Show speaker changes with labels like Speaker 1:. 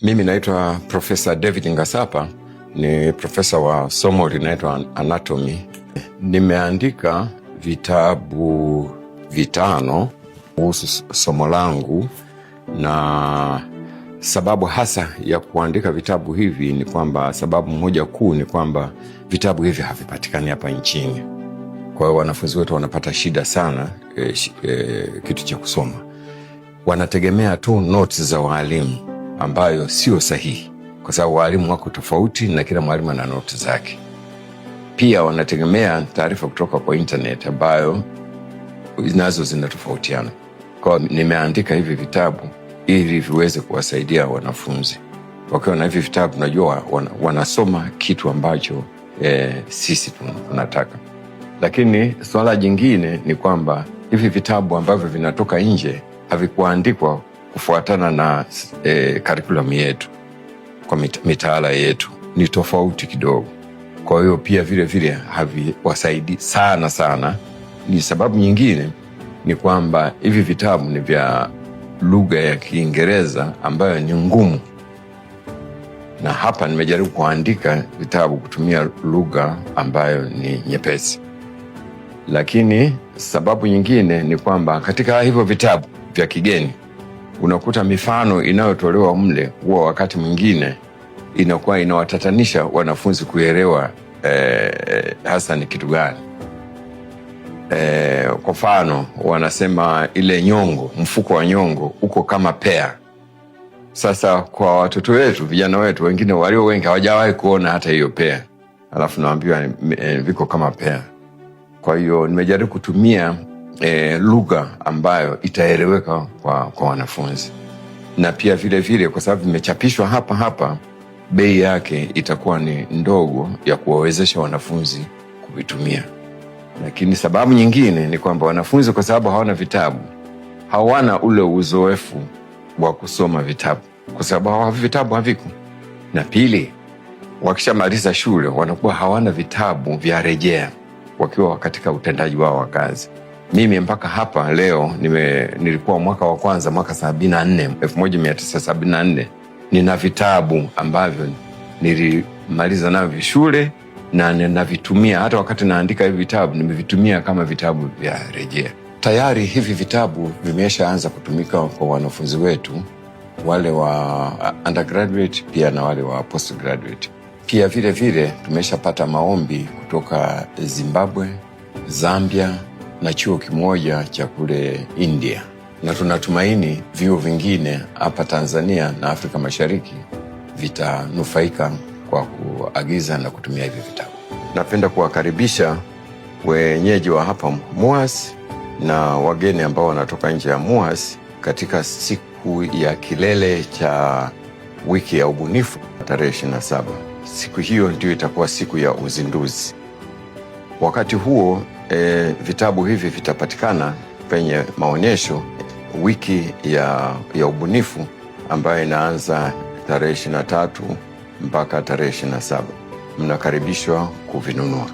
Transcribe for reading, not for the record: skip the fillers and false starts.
Speaker 1: Mimi naitwa Profesa David Ngasapa, ni profesa wa somo linaitwa anatomy. Nimeandika vitabu 5 kuhusu somo langu, na sababu hasa ya kuandika vitabu hivi ni kwamba, sababu moja kuu ni kwamba vitabu hivi havipatikani hapa nchini. Kwa hiyo wanafunzi wetu wanapata shida sana kitu cha kusoma. Wanategemea tu notes za walimu ambayo sio sahihi, kwa sababu walimu wako tofauti na kila mwalimu ana notes zake. Pia wanategemea taarifa kutoka kwa internet ambayo nazo zinatofautiana. Kwa nimeandika hivi vitabu ili viweze kuwasaidia wanafunzi. Wakiwa na hivi vitabu, najua wanasoma kitu ambacho sisi tunataka. Lakini swala jingine ni kwamba hivi vitabu ambavyo vinatoka nje havikuandikwa kufuatana na curriculum yetu, kwa mitaala yetu ni tofauti kidogo. Kwa hiyo pia vile vile haviwasaidi sana. Ni sababu nyingine ni kwamba hivi vitabu ni vya lugha ya Kiingereza ambayo ni ngumu, na hapa nimejaribu kuandika vitabu kutumia lugha ambayo ni nyepesi. Lakini sababu nyingine ni kwamba katika hivyo vitabu vya kigeni unakuta mifano inayotolewa mle huwa wakati mwingine inakuwa inawatatanisha wanafunzi kuelewa hasa ni kitu gani. Kwa mfano wanasema ile nyongo, mfuko wa nyongo uko kama pea. Sasa kwa watoto wetu, vijana wetu wengine walio wengi hawajawahi kuona hata hiyo pea, alafu naambiwa viko kama pea. Kwa hiyo nimejaribu kutumia lugha ambayo itaeleweka kwa wanafunzi, na pia vile vile kwa sababu vimechapishwa hapa, bei yake itakuwa ni ndogo ya kuwawezesha wanafunzi kuvitumia. Lakini sababu nyingine ni kwamba wanafunzi, kwa sababu hawana vitabu, hawana ule uzoefu wa kusoma vitabu, kwa sababu vitabu haviko. Na pili, wakishamaliza shule wanakuwa hawana vitabu vya rejea wakiwa katika utendaji wao wa kazi. Mimi mpaka hapa leo nilikuwa mwaka wa kwanza, mwaka 1974, nina vitabu ambavyo nilimaliza navyo shule na ninavitumia hata wakati naandika hivi vitabu, nimevitumia kama vitabu vya rejea. Tayari hivi vitabu vimeshaanza kutumika kwa wanafunzi wetu, wale wa undergraduate pia na wale wa postgraduate. Pia vile vile tumeshapata maombi kutoka Zimbabwe, Zambia na chuo kimoja cha kule India, na tunatumaini vyuo vingine hapa Tanzania na Afrika Mashariki vitanufaika kwa kuagiza na kutumia hivi vitabu. Napenda kuwakaribisha wenyeji wa hapa MUHAS na wageni ambao wanatoka nje ya MUHAS katika siku ya kilele cha wiki ya ubunifu tarehe 27. Siku hiyo ndio itakuwa siku ya uzinduzi. Wakati huo vitabu hivi vitapatikana penye maonyesho wiki ya ubunifu ambayo inaanza tarehe 23 mpaka tarehe 27. Mnakaribishwa kuvinunua.